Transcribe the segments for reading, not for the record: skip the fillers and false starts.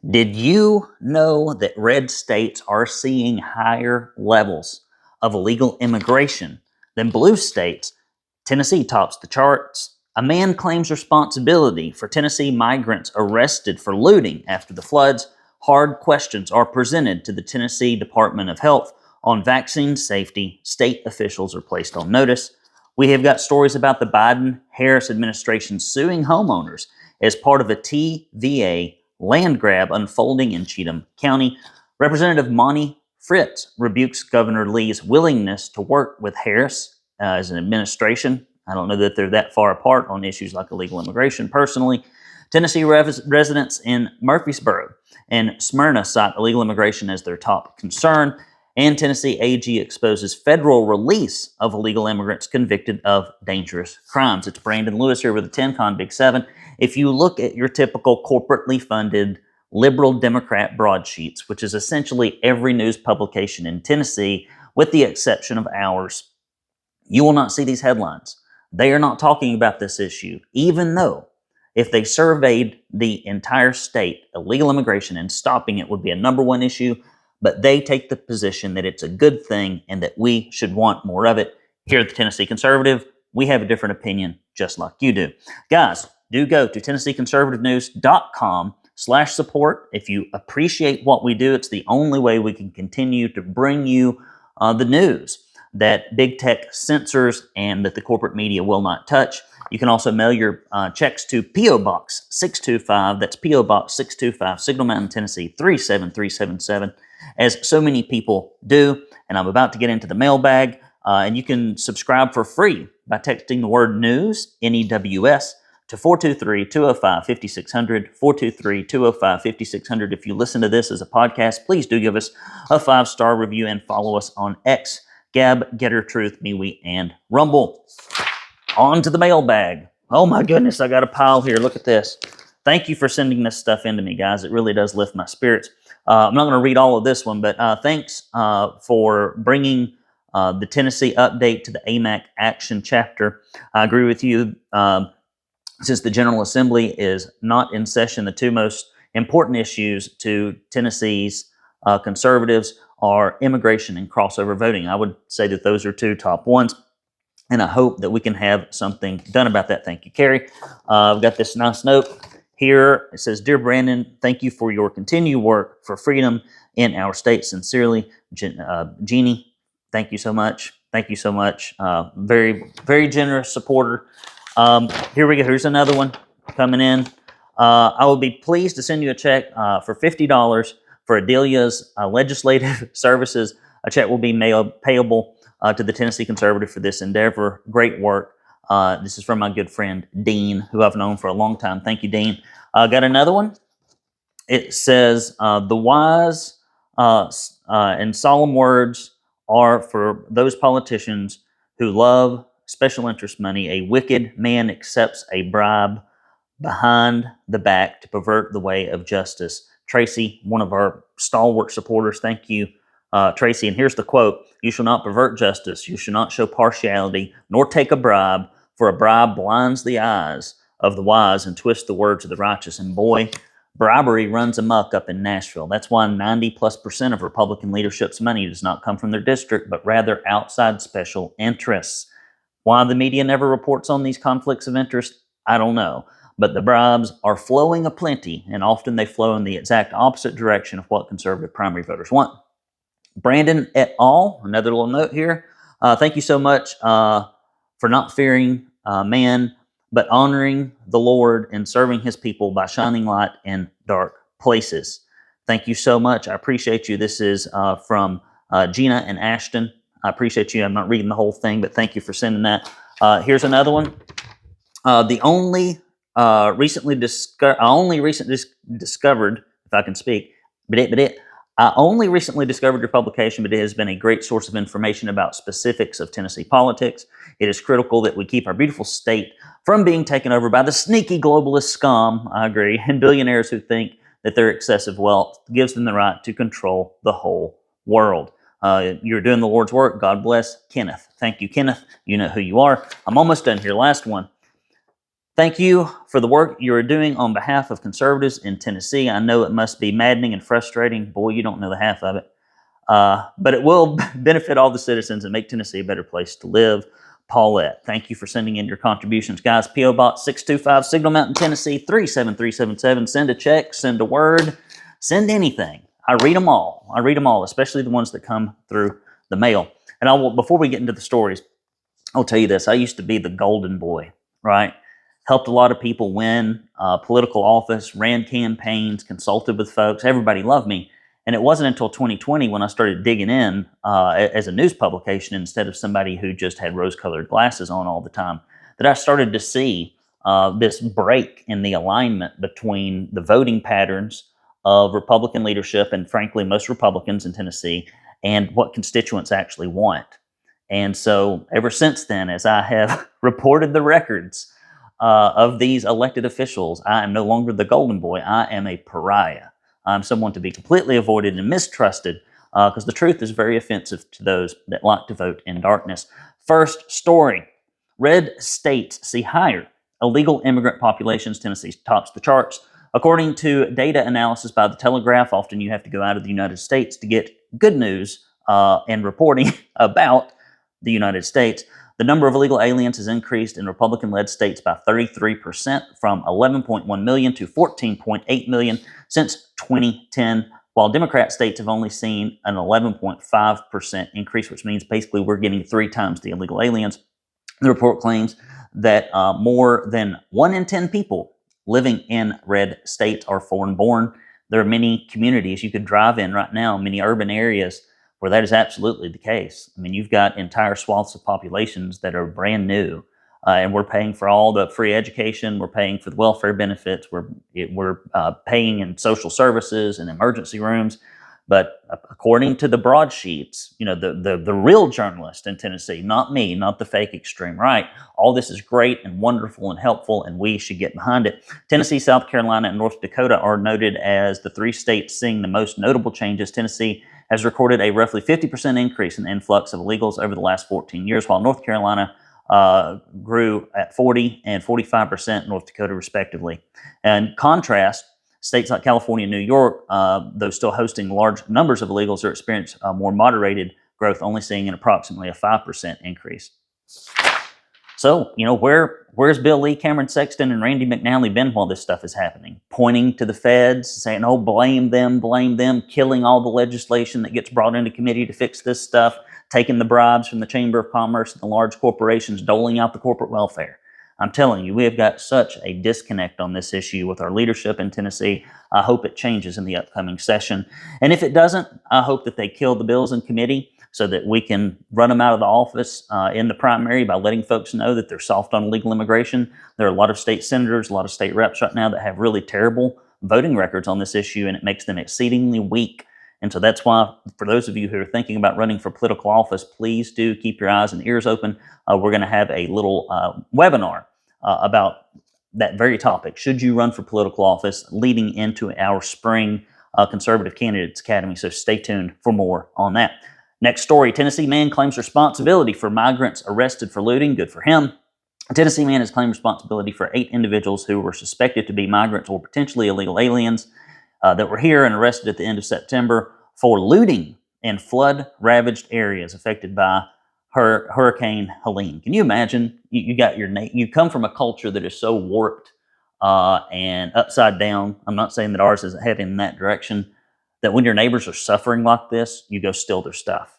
Did you know that red states are seeing higher levels of illegal immigration than blue states? Tennessee tops the charts. A man claims responsibility for Tennessee migrants arrested for looting after the floods. Hard questions are presented to the Tennessee Department of Health on vaccine safety. State officials are placed on notice. We have got stories about the Biden-Harris administration suing homeowners as part of a TVA land grab unfolding in Cheatham County. Representative Monty Fritz rebukes Governor Lee's willingness to work with Harris as an administration. I don't know that they're that far apart on issues like illegal immigration personally. Tennessee residents in Murfreesboro and Smyrna cite illegal immigration as their top concern. And Tennessee AG exposes federal release of illegal immigrants convicted of dangerous crimes. It's Brandon Lewis here with the 10 Con Big 7. If you look at your typical corporately funded liberal Democrat broadsheets, which is essentially every news publication in Tennessee, with the exception of ours, you will not see these headlines. They are not talking about this issue, even though if they surveyed the entire state, illegal immigration and stopping it would be a number one issue, but they take the position that it's a good thing and that we should want more of it. Here at the Tennessee Conservative, we have a different opinion, just like you do. Guys, do go to TennesseeConservativeNews.com/support. If you appreciate what we do, it's the only way we can continue to bring you the news that big tech censors and that the corporate media will not touch. You can also mail your checks to P.O. Box 625. That's P.O. Box 625, Signal Mountain, Tennessee 37377, as so many people do. And I'm about to get into the mailbag. And you can subscribe for free by texting the word news, N-E-W-S, to 423-205-5600, 423-205-5600. If you listen to this as a podcast, please do give us a 5-star review and follow us on X, Gab, Getter, Truth, MeWe, and Rumble. On to the mailbag. Oh my goodness, I got a pile here. Look at this. Thank you for sending this stuff into me, guys. It really does lift my spirits. I'm not going to read all of this one, but thanks for bringing the Tennessee update to the AMAC Action chapter. I agree with you. Since the General Assembly is not in session, the two most important issues to Tennessee's conservatives are immigration and crossover voting. I would say that those are two top ones, and I hope that we can have something done about that. Thank you, Carrie. I've got this nice note here. It says, "Dear Brandon, thank you for your continued work for freedom in our state. Sincerely, Jeannie." Thank you so much. Thank you so much. Very, very generous supporter. Here we go. Here's another one coming in. I will be pleased to send you a check for $50 for Adelia's legislative services. A check will be payable to the Tennessee Conservative for this endeavor. Great work. This is from my good friend Dean, who I've known for a long time. Thank you, Dean. Got another one. It says, the wise and solemn words are for those politicians who love special interest money. A wicked man accepts a bribe behind the back to pervert the way of justice. Tracy, one of our stalwart supporters. Thank you, Tracy. And here's the quote: "You shall not pervert justice. You shall not show partiality, nor take a bribe, for a bribe blinds the eyes of the wise and twists the words of the righteous." And boy, bribery runs amok up in Nashville. That's why 90+% of Republican leadership's money does not come from their district, but rather outside special interests. Why the media never reports on these conflicts of interest, I don't know. But the bribes are flowing aplenty, and often they flow in the exact opposite direction of what conservative primary voters want. Brandon et al., another little note here. Thank you so much for not fearing man, but honoring the Lord and serving his people by shining light in dark places. Thank you so much. I appreciate you. This is from Gina and Ashton. I appreciate you. I'm not reading the whole thing, but thank you for sending that. Here's another one. I only recently discovered, if I can speak, I only recently discovered your publication, but it has been a great source of information about specifics of Tennessee politics. It is critical that we keep our beautiful state from being taken over by the sneaky globalist scum, I agree, and billionaires who think that their excessive wealth gives them the right to control the whole world. You're doing the Lord's work. God bless, Kenneth. Thank you, Kenneth. You know who you are. I'm almost done here. Last one. Thank you for the work you are doing on behalf of conservatives in Tennessee. I know it must be maddening and frustrating. Boy, you don't know the half of it. But it will benefit all the citizens and make Tennessee a better place to live. Paulette, thank you for sending in your contributions. Guys, P.O. Box 625, Signal Mountain, Tennessee 37377. Send a check, send a word, send anything. I read them all. I read them all, especially the ones that come through the mail. And I will, before we get into the stories, I'll tell you this. I used to be the golden boy, right? Helped a lot of people win political office, ran campaigns, consulted with folks. Everybody loved me. And it wasn't until 2020 when I started digging in as a news publication instead of somebody who just had rose-colored glasses on all the time that I started to see this break in the alignment between the voting patterns of Republican leadership and, frankly, most Republicans in Tennessee and what constituents actually want. And so ever since then, as I have reported the records of these elected officials, I am no longer the golden boy. I am a pariah. I'm someone to be completely avoided and mistrusted because the truth is very offensive to those that like to vote in darkness. First story, red states see higher illegal immigrant populations. Tennessee tops the charts. According to data analysis by The Telegraph, often you have to go out of the United States to get good news and reporting about the United States. The number of illegal aliens has increased in Republican-led states by 33%, from 11.1 million to 14.8 million since 2010, while Democrat states have only seen an 11.5% increase, which means basically we're getting 3 times the illegal aliens. The report claims that more than 1 in 10 people living in red states are foreign-born. There are many communities you could drive in right now, many urban areas, where that is absolutely the case. I mean, you've got entire swaths of populations that are brand new, and we're paying for all the free education, we're paying for the welfare benefits, we're paying in social services and emergency rooms. But according to the broadsheets, you know, the real journalist in Tennessee, not me, not the fake extreme right, all this is great and wonderful and helpful, and we should get behind it. Tennessee, South Carolina, and North Dakota are noted as the 3 states seeing the most notable changes. Tennessee has recorded a roughly 50% increase in the influx of illegals over the last 14 years, while North Carolina grew at 40 and 45%, North Dakota respectively. In contrast, states like California and New York, though still hosting large numbers of illegals, are experiencing more moderated growth, only seeing an approximately a 5% increase. So, you know, where's Bill Lee, Cameron Sexton, and Randy McNally been while this stuff is happening? Pointing to the feds, saying, oh, blame them, killing all the legislation that gets brought into committee to fix this stuff, taking the bribes from the Chamber of Commerce and the large corporations, doling out the corporate welfare. I'm telling you, we have got such a disconnect on this issue with our leadership in Tennessee. I hope it changes in the upcoming session. And if it doesn't, I hope that they kill the bills in committee so that we can run them out of the office in the primary by letting folks know that they're soft on illegal immigration. There are a lot of state senators, a lot of state reps right now that have really terrible voting records on this issue, and it makes them exceedingly weak. And so that's why, for those of you who are thinking about running for political office, please do keep your eyes and ears open. We're going to have a little webinar about that very topic. Should you run for political office, leading into our spring Conservative Candidates Academy? So stay tuned for more on that. Next story, Tennessee man claims responsibility for migrants arrested for looting. Good for him. A Tennessee man has claimed responsibility for 8 individuals who were suspected to be migrants or potentially illegal aliens that were here and arrested at the end of September for looting in flood-ravaged areas affected by Hurricane Helene. Can you imagine? You come from a culture that is so warped and upside down. I'm not saying that ours isn't heading in that direction, that when your neighbors are suffering like this, you go steal their stuff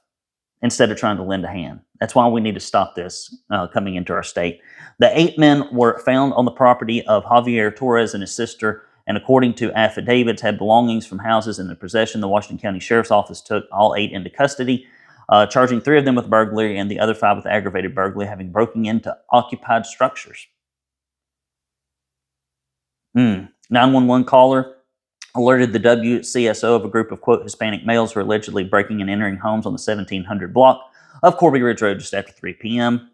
instead of trying to lend a hand. That's why we need to stop this coming into our state. The 8 men were found on the property of Javier Torres and his sister, and according to affidavits, had belongings from houses in their possession. The Washington County Sheriff's Office took all 8 into custody, charging 3 of them with burglary and the other 5 with aggravated burglary, having broken into occupied structures. 911 caller alerted the WCSO of a group of, quote, Hispanic males who are allegedly breaking and entering homes on the 1700 block of Corby Ridge Road just after 3 p.m.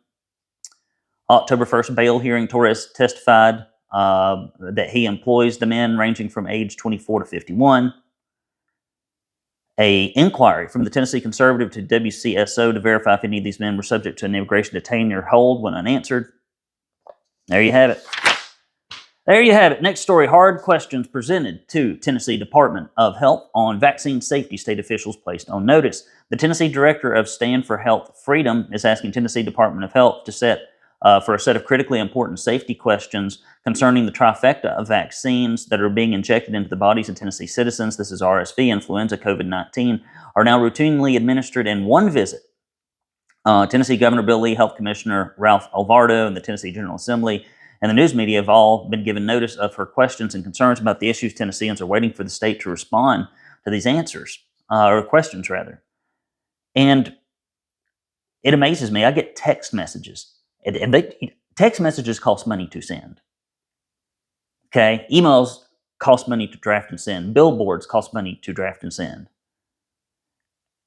October 1st bail hearing, Torres testified that he employs the men ranging from age 24 to 51. A inquiry from the Tennessee Conservative to WCSO to verify if any of these men were subject to an immigration detainee or hold went unanswered. There you have it. There you have it. Next story, hard questions presented to Tennessee Department of Health on vaccine safety, state officials placed on notice. The Tennessee Director of Stand for Health Freedom is asking Tennessee Department of Health to set for a set of critically important safety questions concerning the trifecta of vaccines that are being injected into the bodies of Tennessee citizens. This is RSV, influenza, COVID-19, are now routinely administered in one visit. Tennessee Governor Bill Lee, Health Commissioner Ralph Alvarado, and the Tennessee General Assembly and the news media have all been given notice of her questions and concerns about the issues. Tennesseans are waiting for the state to respond to these answers, or questions rather. And it amazes me. I get text messages, and text messages cost money to send. Okay, emails cost money to draft and send. Billboards cost money to draft and send.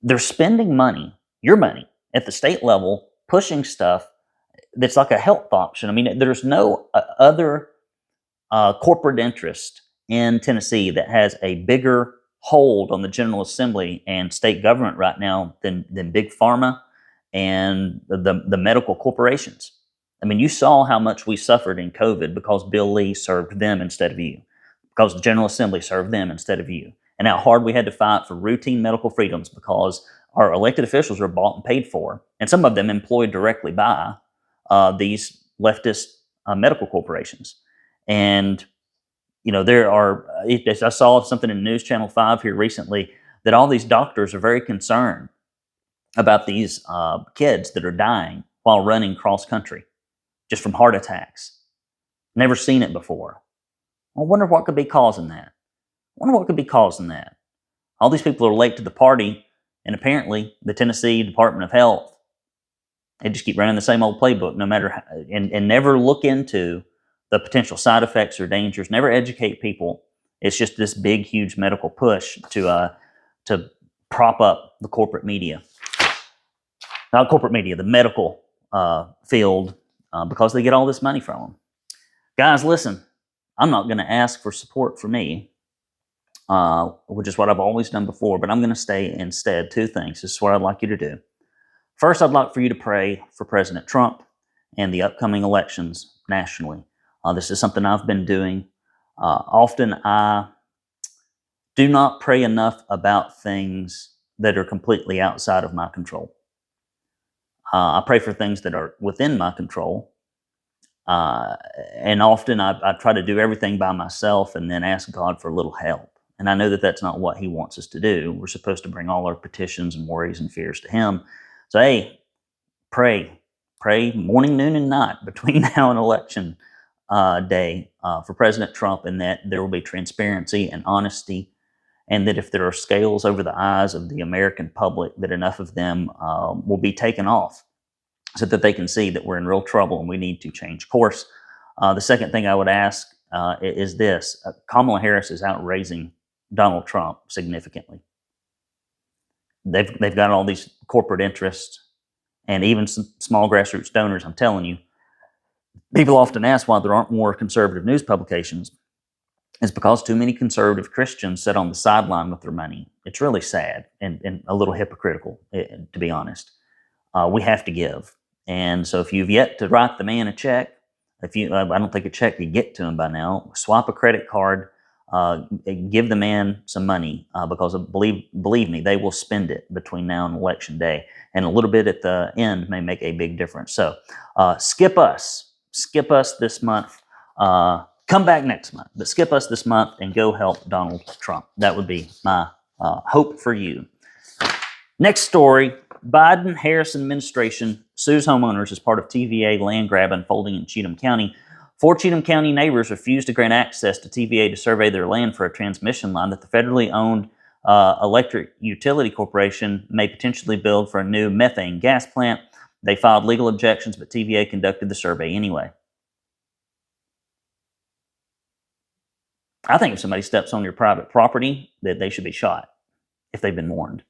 They're spending money, your money, at the state level, pushing stuff that's like a health option. I mean, there's no other corporate interest in Tennessee that has a bigger hold on the General Assembly and state government right now than Big Pharma and the medical corporations. I mean, you saw how much we suffered in COVID because Bill Lee served them instead of you, because the General Assembly served them instead of you, and how hard we had to fight for routine medical freedoms because our elected officials are bought and paid for, and some of them employed directly by these leftist medical corporations. And, you know, there are, I saw something in News Channel 5 here recently that all these doctors are very concerned about these kids that are dying while running cross country just from heart attacks. Never seen it before. I wonder what could be causing that. All these people are late to the party, and apparently the Tennessee Department of Health, they just keep running the same old playbook, no matter how, and never look into the potential side effects or dangers. Never educate people. It's just this big, huge medical push to prop up the corporate media, not corporate media, the medical field, because they get all this money from them. Guys, listen, I'm not going to ask for support for me, which is what I've always done before, but I'm going to say instead two things. This is what I'd like you to do. First, I'd like for you to pray for President Trump and the upcoming elections nationally. This is something I've been doing. Often I do not pray enough about things that are completely outside of my control. I pray for things that are within my control. And often I try to do everything by myself and then ask God for a little help. And I know that that's not what He wants us to do. We're supposed to bring all our petitions and worries and fears to Him. So, hey, pray morning, noon, and night between now and election day for President Trump, and that there will be transparency and honesty, and that if there are scales over the eyes of the American public, that enough of them will be taken off so that they can see that we're in real trouble and we need to change course. The second thing I would ask is this. Kamala Harris is outraising Donald Trump significantly. They've got all these corporate interests and even some small grassroots donors. I'm telling you, people often ask why there aren't more conservative news publications. It's because too many conservative Christians sit on the sideline with their money. It's really sad and a little hypocritical, to be honest. We have to give. And so if you've yet to write the man a check, I don't think a check could get to him by now, swap a credit card, give the man some money, because believe me, they will spend it between now and election day, and a little bit at the end may make a big difference. So skip us this month. Come back next month, but skip us this month and go help Donald Trump. That would be my hope for you. Next story, Biden-Harris administration sues homeowners as part of TVA Land Grab unfolding in Cheatham County. 4 Cheatham County neighbors refused to grant access to TVA to survey their land for a transmission line that the federally owned electric utility corporation may potentially build for a new methane gas plant. They filed legal objections, but TVA conducted the survey anyway. I think if somebody steps on your private property, that they should be shot if they've been warned.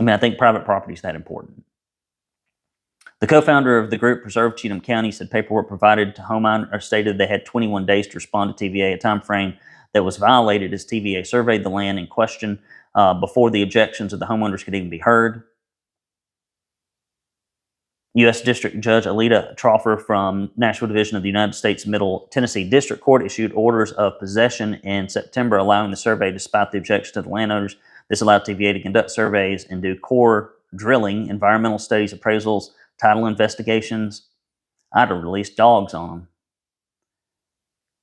I mean, I think private property is that important. The co-founder of the group, Preserve Cheatham County, said paperwork provided to homeowners stated they had 21 days to respond to TVA, a time frame that was violated as TVA surveyed the land in question before the objections of the homeowners could even be heard. U.S. District Judge Alita Troffer from Nashville Division of the United States Middle Tennessee District Court issued orders of possession in September, allowing the survey despite the objection of the landowners. This allowed TVA to conduct surveys and do core drilling, environmental studies, appraisals, title investigations. I'd have released dogs on them.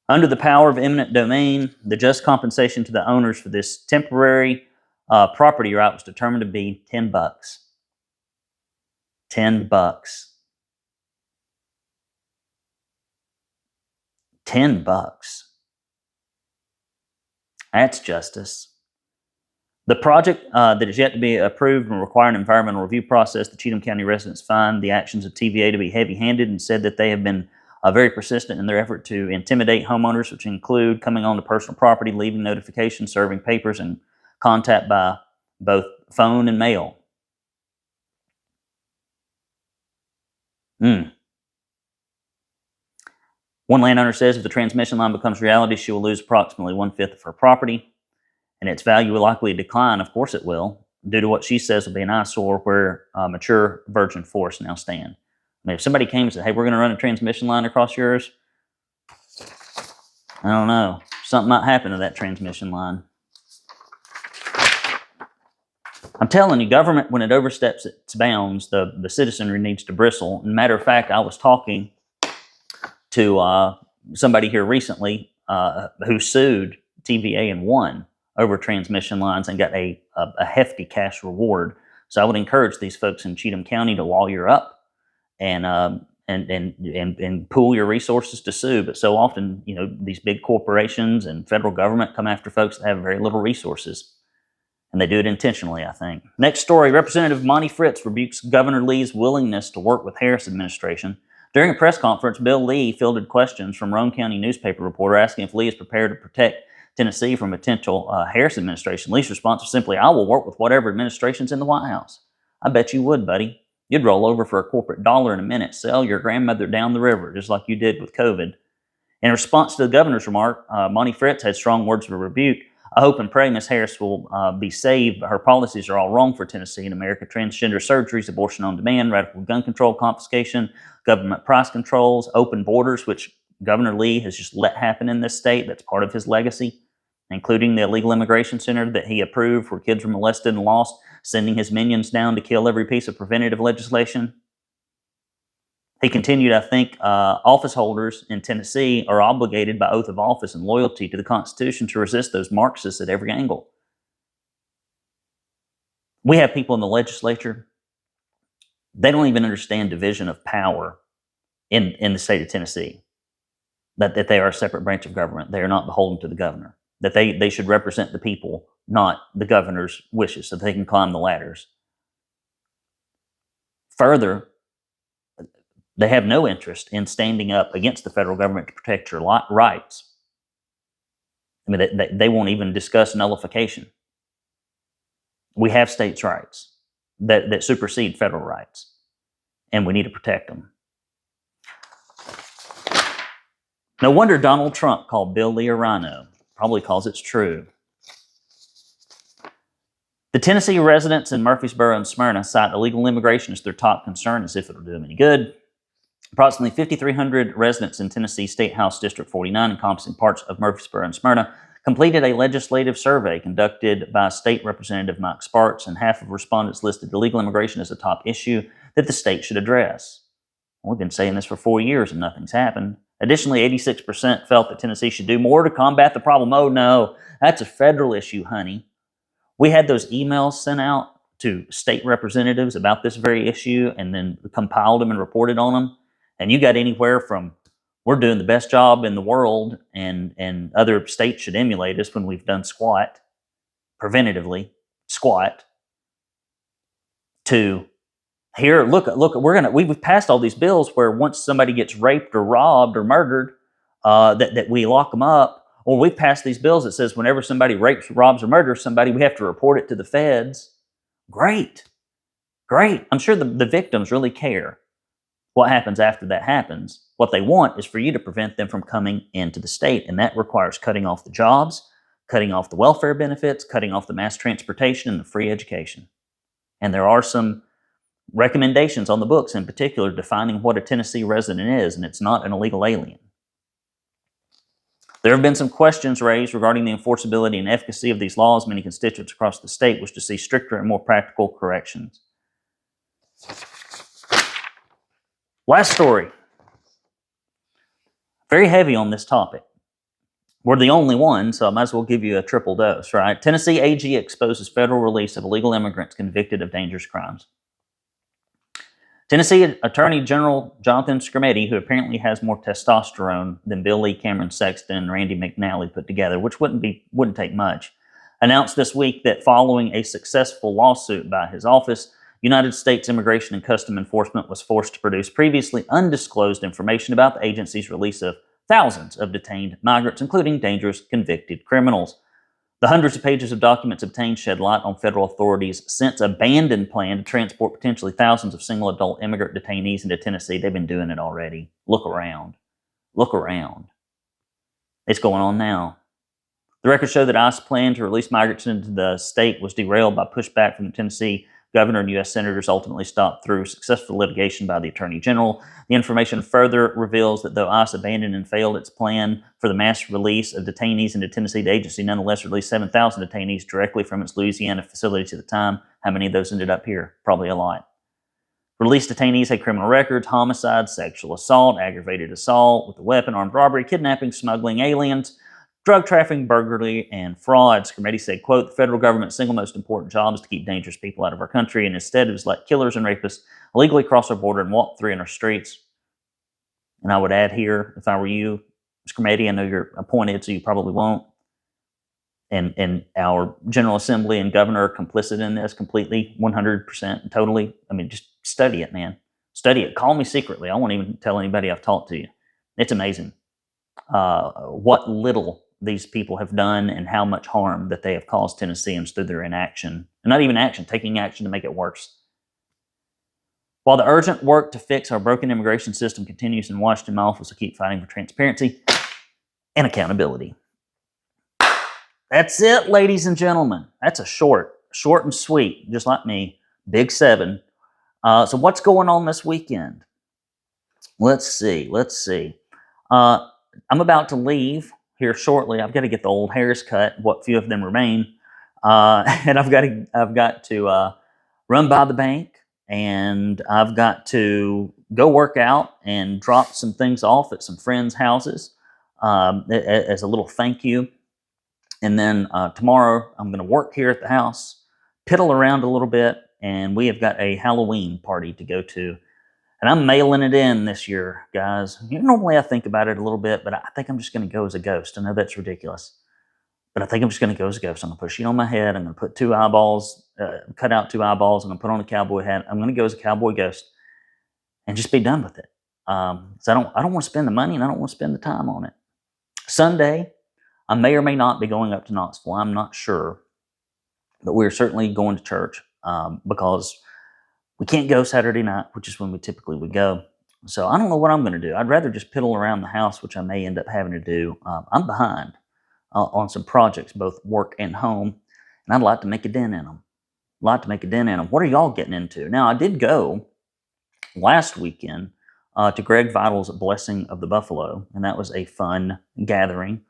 Under the power of eminent domain, the just compensation to the owners for this temporary property right was determined to be $10. $10. $10. That's justice. The project that is yet to be approved will require an environmental review process. The Cheatham County residents find the actions of TVA to be heavy-handed and said that they have been very persistent in their effort to intimidate homeowners, which include coming onto personal property, leaving notifications, serving papers, and contact by both phone and mail. One landowner says if the transmission line becomes reality, she will lose approximately 1/5 of her property, and its value will likely decline. Of course it will, due to what she says will be an eyesore where mature virgin forests now stand. I mean, if somebody came and said, hey, we're going to run a transmission line across yours, I don't know. Something might happen to that transmission line. I'm telling you, government, when it oversteps its bounds, the citizenry needs to bristle. And matter of fact, I was talking to somebody here recently who sued TVA and won over transmission lines and got a hefty cash reward. So I would encourage these folks in Cheatham County to lawyer up and pool your resources to sue. But so often, you know, these big corporations and federal government come after folks that have very little resources. And they do it intentionally, I think. Next story, Representative Monty Fritts rebukes Governor Lee's willingness to work with Harris administration. During a press conference, Bill Lee fielded questions from Roane County newspaper reporter asking if Lee is prepared to protect Tennessee from potential Harris administration. Lee's response was simply, I will work with whatever administration's in the White House. I bet you would, buddy. You'd roll over for a corporate dollar in a minute, sell your grandmother down the river, just like you did with COVID. In response to the governor's remark, Monty Fritts had strong words of rebuke. I hope and pray Ms. Harris will be saved, but her policies are all wrong for Tennessee in America. Transgender surgeries, abortion on demand, radical gun control, confiscation, government price controls, open borders, which Governor Lee has just let happen in this state. That's part of his legacy, including the illegal immigration center that he approved where kids were molested and lost, sending his minions down to kill every piece of preventative legislation. He continued, I think, office holders in Tennessee are obligated by oath of office and loyalty to the Constitution to resist those Marxists at every angle. We have people in the legislature, they don't even understand division of power in the state of Tennessee, that they are a separate branch of government. They are not beholden to the governor, that they should represent the people, not the governor's wishes, so that they can climb the ladders. Further, they have no interest in standing up against the federal government to protect your rights. I mean, they won't even discuss nullification. We have states' rights that supersede federal rights, and we need to protect them. No wonder Donald Trump called Bill Lee a RINO, probably because it's true. The Tennessee residents in Murfreesboro and Smyrna cite illegal immigration as their top concern, as if it will do them any good. Approximately 5,300 residents in Tennessee State House District 49, encompassing parts of Murfreesboro and Smyrna, completed a legislative survey conducted by State Representative Mike Sparks, and half of respondents listed illegal immigration as a top issue that the state should address. We've been saying this for 4 years and nothing's happened. Additionally, 86% felt that Tennessee should do more to combat the problem. Oh no, that's a federal issue, honey. We had those emails sent out to state representatives about this very issue and then compiled them and reported on them. And you got anywhere from, we're doing the best job in the world and other states should emulate us when we've done squat, preventatively, squat, to here, look, we've passed all these bills where once somebody gets raped or robbed or murdered, that we lock them up. Or we've passed these bills that says whenever somebody rapes, robs, or murders somebody, we have to report it to the feds. Great. I'm sure the victims really care what happens after that happens. What they want is for you to prevent them from coming into the state, and that requires cutting off the jobs, cutting off the welfare benefits, cutting off the mass transportation, and the free education. And there are some recommendations on the books, in particular, defining what a Tennessee resident is, and it's not an illegal alien. There have been some questions raised regarding the enforceability and efficacy of these laws. Many constituents across the state wish to see stricter and more practical corrections. Last story. Very heavy on this topic. We're the only one, so I might as well give you a triple dose, right? Tennessee AG exposes federal release of illegal immigrants convicted of dangerous crimes. Tennessee Attorney General Jonathan Skrmetti, who apparently has more testosterone than Bill Lee, Cameron Sexton, and Randy McNally put together, which wouldn't take much, announced this week that following a successful lawsuit by his office, United States Immigration and Customs Enforcement was forced to produce previously undisclosed information about the agency's release of thousands of detained migrants, including dangerous convicted criminals. The hundreds of pages of documents obtained shed light on federal authorities' since abandoned plan to transport potentially thousands of single adult immigrant detainees into Tennessee. They've been doing it already. Look around. Look around. It's going on now. The records show that ICE plan to release migrants into the state was derailed by pushback from the Tennessee governor and U.S. senators, ultimately stopped through successful litigation by the Attorney General. The information further reveals that though ICE abandoned and failed its plan for the mass release of detainees into Tennessee, the agency nonetheless released 7,000 detainees directly from its Louisiana facilities at the time. How many of those ended up here? Probably a lot. Released detainees had criminal records: homicide, sexual assault, aggravated assault with a weapon, armed robbery, kidnapping, smuggling aliens, drug trafficking, burglary, and fraud. Skrmetti said, quote, "The federal government's single most important job is to keep dangerous people out of our country, and instead it has let killers and rapists illegally cross our border and walk through in our streets." And I would add here, if I were you, Skrmetti, I know you're appointed, so you probably won't. And our General Assembly and governor are complicit in this completely, 100%, totally. I mean, just study it, man. Study it. Call me secretly. I won't even tell anybody I've talked to you. It's amazing what little these people have done and how much harm that they have caused Tennesseans through their inaction. And not even action, taking action to make it worse. While the urgent work to fix our broken immigration system continues in Washington, my office will keep fighting for transparency and accountability. That's it, ladies and gentlemen. That's a short and sweet, just like me, big 7. So what's going on this weekend? Let's see. I'm about to leave here shortly. I've got to get the old hairs cut, what few of them remain, and I've got to run by the bank, and I've got to go work out and drop some things off at some friends' houses as a little thank you. And then tomorrow I'm going to work here at the house, piddle around a little bit, and we have got a Halloween party to go to. And I'm mailing it in this year, guys. Normally I think about it a little bit, but I think I'm just going to go as a ghost. I know that's ridiculous, but I think I'm just going to go as a ghost. I'm going to put a sheet on my head. I'm going to put 2 eyeballs, cut out 2 eyeballs. I'm going to put on a cowboy hat. I'm going to go as a cowboy ghost and just be done with it. So I don't want to spend the money, and I don't want to spend the time on it. Sunday, I may or may not be going up to Knoxville. I'm not sure, but we're certainly going to church because we can't go Saturday night, which is when we typically would go. So I don't know what I'm going to do. I'd rather just piddle around the house, which I may end up having to do. I'm behind on some projects, both work and home, and I'd like to make a dent in them. What are y'all getting into? Now, I did go last weekend to Greg Vital's Blessing of the Buffalo, and that was a fun gathering.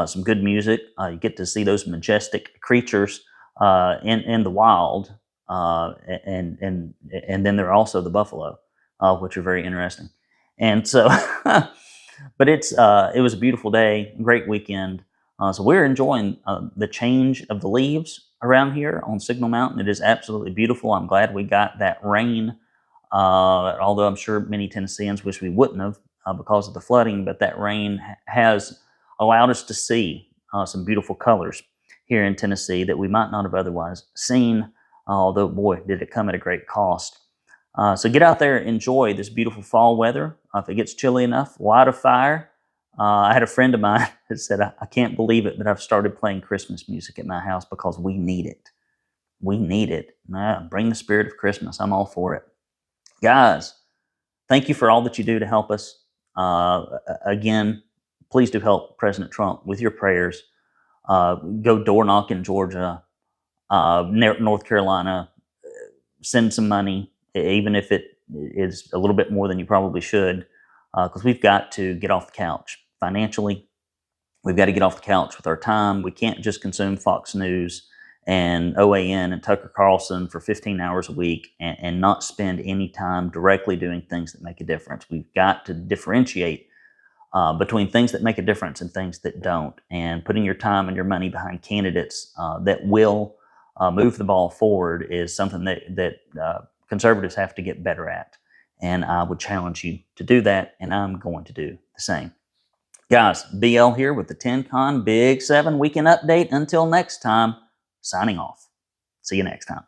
Some good music. You get to see those majestic creatures in the wild. And then there are also the buffalo, which are very interesting. And so, but it was a beautiful day, great weekend. So we're enjoying the change of the leaves around here on Signal Mountain. It is absolutely beautiful. I'm glad we got that rain, although I'm sure many Tennesseans wish we wouldn't have because of the flooding, but that rain has allowed us to see some beautiful colors here in Tennessee that we might not have otherwise seen. Although, boy, did it come at a great cost. So get out there, enjoy this beautiful fall weather. If it gets chilly enough, light a fire. I had a friend of mine that said, I can't believe it, but I've started playing Christmas music at my house because we need it. We need it. Bring the spirit of Christmas. I'm all for it. Guys, thank you for all that you do to help us. Again, please do help President Trump with your prayers. Go door knock in Georgia. North Carolina, send some money. even if it is a little bit more than you probably should, because we've got to get off the couch financially. We've got to get off the couch with our time. We can't just consume Fox News and OAN and Tucker Carlson for 15 hours a week and not spend any time directly doing things that make a difference. We've got to differentiate between things that make a difference and things that don't, and putting your time and your money behind candidates that will move the ball forward is something that conservatives have to get better at. And I would challenge you to do that, and I'm going to do the same. Guys, BL here with the 10Con Big 7 Weekend Update. Until next time, signing off. See you next time.